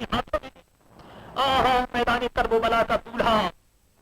اپنے ہاتھوں میں میدان کربلا کا دولہا،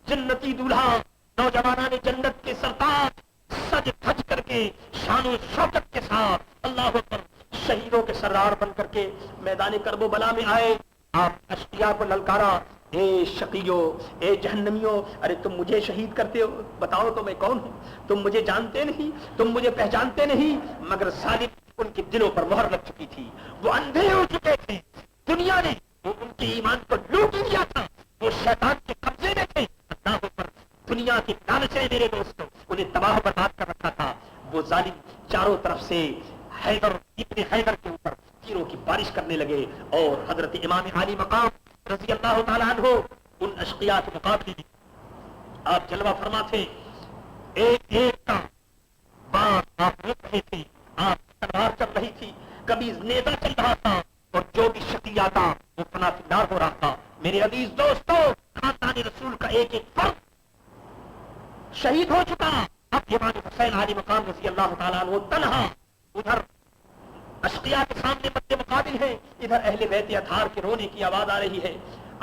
جنتی دولہا، نوجوانان جنت کے سرتاج سج دھج کر کے شان و شوکت کے ساتھ اللہ اکبر شہیدوں کے سردار بن کر کے میدان کربلا میں آئے. آپ اشقیاء کو للکارا، اے شقیو، اے جہنمیوں، ارے تم مجھے شہید کرتے ہو، بتاؤ تو میں کون ہوں؟ تم مجھے جانتے نہیں، تم مجھے پہچانتے نہیں. مگر ظالم ان کے دلوں پر مہر لگ چکی تھی، وہ اندھے ہو چکے تھے. دنیا نے وہ ان کے ایمان کو لوٹ لیا تھا، وہ شیطان کے قبضے میں تھے. اللہ پر دنیا کی لالچیں میرے دوستوں انہیں تباہ برباد کر رکھا تھا. وہ ظالم چاروں طرف سے حیدر ابن حیدر کے اوپر تیروں کی بارش کرنے لگے، اور حضرت امام عالی مقام رضی اللہ تعالیٰ عنہ ان اشقیاء کے مقابلے میں آپ جلوہ فرما تھے. ایک ایک کا بات آپ رکھ رہے تھے، آپ تلوار چل رہی تھی، کبھی نیزہ چل رہا تھا، اور جو بھی شقی آتا وہ فنا فی النار ہو رہا تھا. میرے عزیز دوستو، خاندان رسول کا ایک ایک فرد شہید ہو چکا. اب امام حسین علی مقام رضی اللہ تعالیٰ عنہ تنہا ادھر اشقیاء کے سامنے مد مقابل ہے، ادھر اہل بیت اطہار کے رونے کی آواز آ رہی ہے.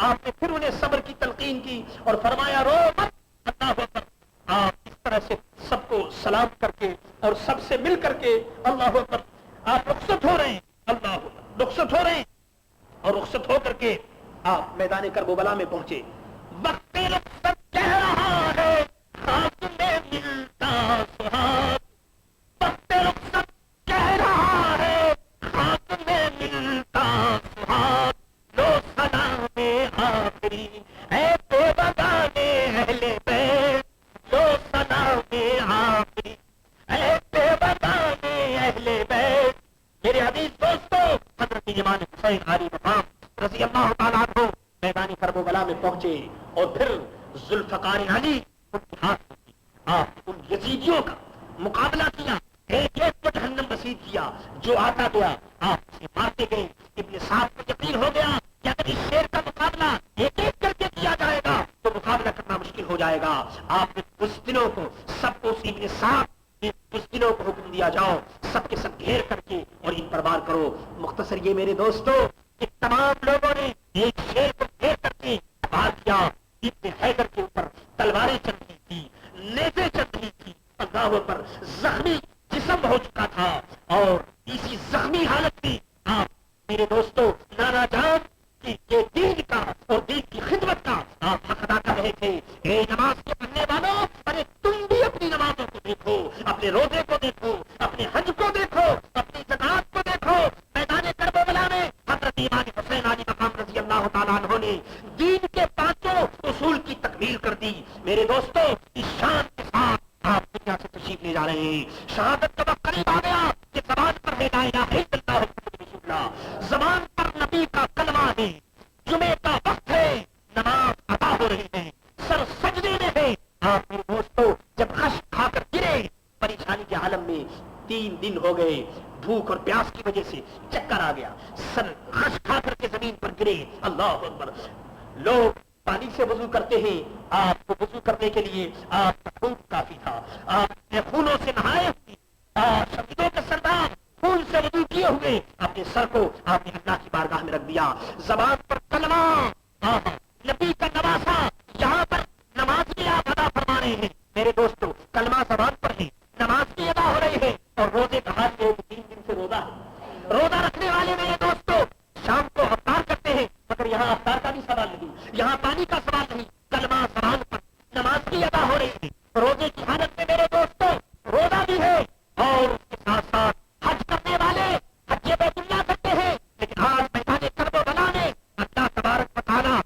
آپ نے پھر انہیں صبر کی تلقین کی اور فرمایا رو مت. اللہ اکبر. آپ اس طرح سے سب کو سلام کر کے اور سب سے مل کر کے اللہ اکبر آپ رخصت ہو رہے ہیں. اللہ اکبر رخصت ہو رہے ہیں، اور رخصت ہو کر کے آپ میدان کربلا میں پہنچے. وقت رخصت کہہ رہا ہے خاک میں ملتا سہاگ، وقت رخصت کہہ رہا ہے خاک میں ملتا سہاگ، لو سلام آخری اے بے بدانے اہل بیت، لو سلام آخری اے بے بدانے اہل بیت. میرے عزیز دوستو، حضرت امام حسین علی مقام رضی اللہ تعالیٰ عنہ میدان کربلا میں پہنچے، اور پھر ذوالفقار علی ان کے ہاتھ میں آپ ان یزیدیوں کا مقابلہ کیا، ایک ایک کو جہنم بسیج کیا. جو آتا گیا آپ سے مارتے گئے. ابن صاحب کو یقین ہو گیا کہ اگر اس شیر کا مقابلہ ایک ایک کر کے کیا جائے گا تو مقابلہ کرنا مشکل ہو جائے گا. آپ نے بزدلوں کو سب کو ابن صاحب بزدلوں کو حکم دیا جاؤ سب کے سب گھیر کر کے اور ان پر وار کرو. مختصر یہ میرے دوستو کہ تمام لوگوں نے ایک شیر کو گھیر کر کے وار کیا. ابن حیدر کے اوپر تلواریں چل رہی تھی، نیزیں چل رہی تھی. اللہ پر زخمی جسم ہو چکا تھا، اور اسی زخمی حالت میں آپ میرے دوستو نانا جان کہ یہ دین کا اور دین کی خدمت کا آپ حق ادا کر رہے تھے. اے نماز کے پڑھنے والوں، ارے تم بھی اپنی نمازوں کو دیکھو، اپنے روزے کو دیکھو، اپنے حج کو دیکھو، اپنی زکات کو دیکھو. میدان کربلا میں حضرت امام حسین علی مقام رضی اللہ تعالیٰ عنہ نے دین کے پانچوں اصول کی تکمیل کر دی. میرے دوستو اس شان کے ساتھ آپ دنیا سے تشریف لے جا رہے ہیں. شہادت کا وقت قریب آ گیا کہ زبان پر ہے لا الہ الا اللہ محمد رسول اللہ، زبان پر نبی کا کلمہ ہے. جمعے کا وقت ہے، نماز ادا ہو رہی ہے، سر سجدے میں ہے. آپ میرے دوستو جب غش کھا کر گرے پریشانی کے عالم میں، 3 دن ہو گئے، بھوک اور پیاس کی وجہ سے چکر آ گیا، سر غش کھا کر کے زمین پر گرے. اللہ اکبر. لوگ پانی سے وضو کرتے ہیں، آپ کو وضو کرنے کے لیے آپ کا خون کافی تھا. آپ نے خونوں سے نہائے ہوئے، شہیدوں کے سردار خون سے وضو کیے ہوئے اپنے سر کو آپ نے اللہ کی بارگاہ میں رکھ دیا. زبان پر کلمہ، نبی کا نواسا. یہاں پر نماز بھی آپ ادا فرما رہے ہیں. میرے دوستو کلمہ زبان پر ہے، نماز بھی ادا ہو رہی ہے، اور روزے کا حال یہ 3 دن سے روزہ ہے. روزہ رکھنے والے میرے دوستو شام کو افطار کرتے ہیں، مگر یہاں افطار کا بھی سوال نہیں، یہاں پانی کا سوال نہیں. کلمہ زبان پر، نماز بھی ادا ہو رہی ہے، روزے کی حالت میں میرے دوستو روزہ بھی ہے، اور اس کے ساتھ ساتھ حج کرنے والے حج بیت اللہ کرتے ہیں. لیکن آج میدان کربلا میں اللہ تبارک و تعالیٰ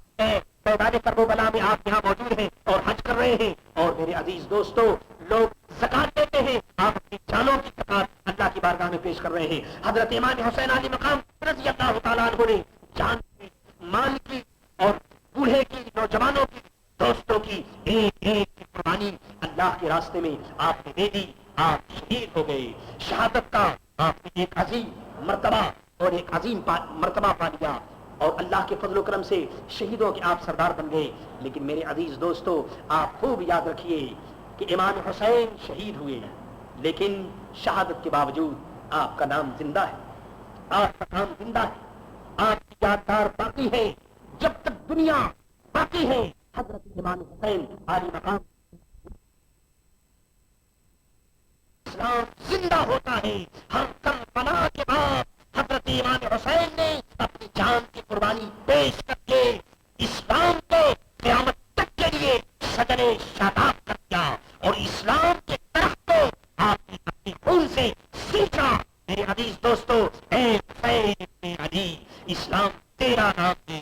میدان کربلا میں آپ یہاں موجود ہیں اور حج کر رہے ہیں. اور میرے عزیز دوستو لوگ زکات دیتے ہیں، آپ اپنی جانوں کی زکات اللہ کی بارگاہ میں پیش کر رہے ہیں. حضرت امام حسین علی مقام رضی اللہ تعالیٰ عنہ نے جان کی، مال کی، اور بوڑھے کی، نوجوانوں کی، دوستوں کی ایک ایک کی قربانی اللہ کے راستے میں آپ نے دے دی. آپ شہید ہو گئے. شہادت کا آپ نے ایک عظیم مرتبہ اور ایک عظیم مرتبہ پا لیا، اور اللہ کے فضل و کرم سے شہیدوں کے آپ سردار بن گئے. لیکن میرے عزیز دوستو آپ خوب یاد رکھیے کہ امام حسین شہید ہوئے، لیکن شہادت کے باوجود آپ کا نام زندہ ہے، آپ کا نام زندہ ہے، آپ کی یادگار باقی باقی ہے، جب تک دنیا باقی ہے، حضرت امام حسین عالی مقام اسلام زندہ ہوتا ہے۔ ہر کربلا کے بعد حضرت امام حسین نے اپنی جان کی قربانی پیش کر کے اسلام کو قیامت تک کے لیے شجر شاداب کر دیا، اور اسلام کے درخت کو آپ نے اپنی خون سے سینچا۔ میرے عزیز دوستو، اے حسین ابن علی، اسلام تیرا نام ہے،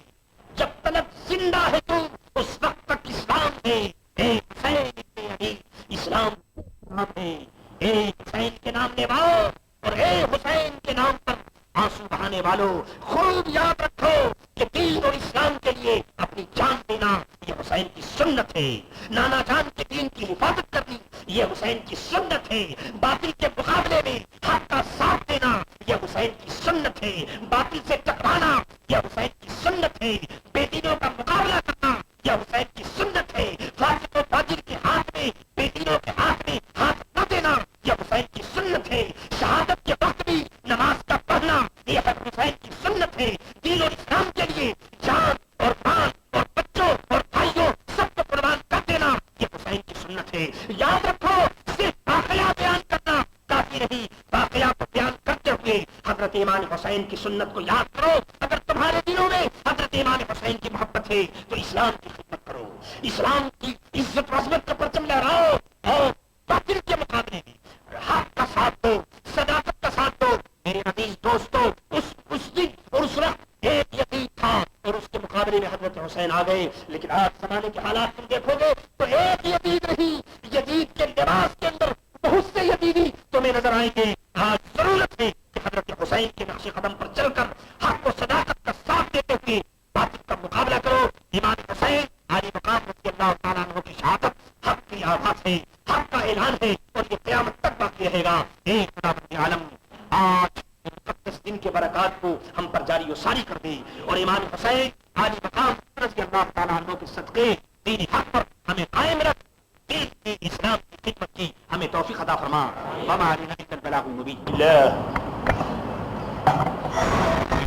جب تلک زندہ ہے تو اس وقت تک اسلام ہے۔ اے حسین ابن علی، اسلام تیرا نام ہے۔ اے حسین کے نام لیواؤ اور اے حسین کے نام پر آنسو بہانے والوں، خوب یاد رکھو کہ دین اور اسلام کے لیے اپنی جان دینا یہ حسین کی سنت ہے۔ نانا جان کے دین کی حفاظت کرنی یہ حسین کی سنت ہے۔ باطل کے مقابلے میں حق کا ساتھ دینا یہ حسین کی سنت ہے۔ باطل سے ٹکرانا یہ حسین کی سنت ہے۔ بے دینوں کا مقابلہ کرنا یہ حسین کی سنت ہے۔ فاسق و فاجر کے ہاتھ میں، بے دینوں کے ہاتھ میں ہاتھ نہ دینا یہ حسین کی سنت ہے۔ شہادت کے وقت بھی نماز کا پڑھنا یہ حسین کی سنت ہے۔ دین اور اسلام کے لیے جان اور مال اور بچوں اور بھائیوں سب کو قربان کر دینا یہ حسین کی سنت ہے۔ یاد رکھو، صرف واقعہ بیان کرنا کافی نہیں، واقعہ کو بیان کرتے ہوئے حضرت امام حسین کی سنت کو یاد کرو۔ اگر تمہارے دلوں میں حضرت امام حسین کی محبت ہے تو اسلام کی خدمت کرو، اسلام کی عزت و عظمت کا پرچم لہراؤ، اور باطل کے مقابلے میں حق کا ساتھ دو، صداقت کا ساتھ دو۔ میرے عزیز دوستو، اس دن اور اس وقت ایک یزید تھا اور اس کے مقابلے میں حضرت حسین آ گئے، لیکن آج زمانے کے حالات تم دیکھو گے تو ایک یزید نہیں، یزید کے لباس کے اندر بہت سے یزیدی تمہیں نظر آئیں گے۔ آج ضرورت ہے کہ حضرت حسین کے نقش قدم پر چل کر حق و صداقت کا ساتھ دیتے ہوئے باطل کا مقابلہ کرو۔ امام حسین عالی مقام رضی اللہ تعالیٰ عنہ کی شہادت حق کی آواز ہے، حق کا اعلان ہے، اور یہ قیامت تک باقی رہے گا۔ اے خداوند عالم، آج مقدس دن کے برکات کو ہم پر جاری و ساری کر دے، اور امام حسین عالی مقام رضی اللہ تعالیٰ عنہ کے صدقے دین حق پر ہمیں قائم رکھ، دین کی اسلام کی خدمت کی ہمیں توفیق عطا فرما۔ وما علینا الا البلاغ المبین۔